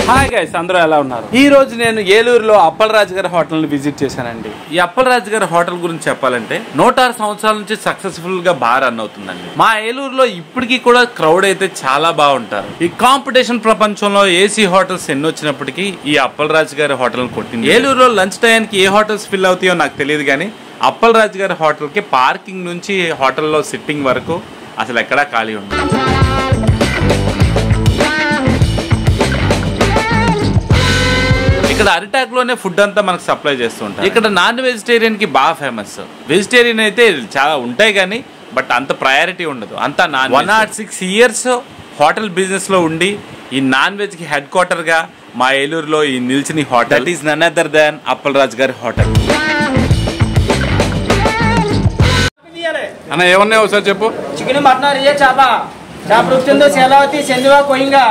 Hi guys, అందరూ ఎలా ఉన్నారు? ఈ రోజు నేను ఏలూరులో అప్పలరాజు గారి హోటల్ ని విజిట్ చేశానండి. ఈ అప్పలరాజు గారి హోటల్ గురించి చెప్పాలంటే 106 సంవత్సరాల నుంచి సక్సెస్ఫుల్ గా బాగా రన్ అవుతుందండి. మా ఏలూరులో ఇప్పటికీ కూడా క్రౌడ్ అయితే చాలా బాగుంటారు. ఈ కాంపిటీషన్ ప్రపంచంలో ఏసీ హోటల్స్ ఎన్ని వచ్చినప్పటికీ ఈ అప్పలరాజు గారి హోటల్ కొట్టింది. ఏలూరులో లంచ్ టైంకి ఏ హోటల్స్ ఫిల్ అవుతాయో నాకు తెలియదు, కానీ అప్పలరాజు గారి హోటల్ కి పార్కింగ్ నుంచి హోటల్లో సిట్టింగ్ వరకు అసలు ఎక్కడా ఖాళీ ఉండదు. ఇక్కడ అరిటాక్ లోనే ఫుడ్ అంతా మనకు సప్లై చేస్తూ ఉంటారు. ఇక్కడ నాన్ వెజిటేరియన్ కి బాగా ఫేమస్. వెజిటేరియన్ అయితే చాలా ఉంటాయి కానీ బట్ అంత ప్రయారిటీ ఉండదు, అంతా నాన్. 106 years హోటల్ బిజినెస్ లో ఉండి ఈ నాన్ వెజ్ కి హెడ్ క్వార్టర్ గా మా ఏలూరులో ఈ నిలిచిన hotel that is none other than Appalaraju గారి హోటల్. అన్న ఏమన్నా ఒకసారి చెప్పు. చికెన్ మటన్ చేప చేప రుచిందో సెలవతి సెందువా కొయ్యంగా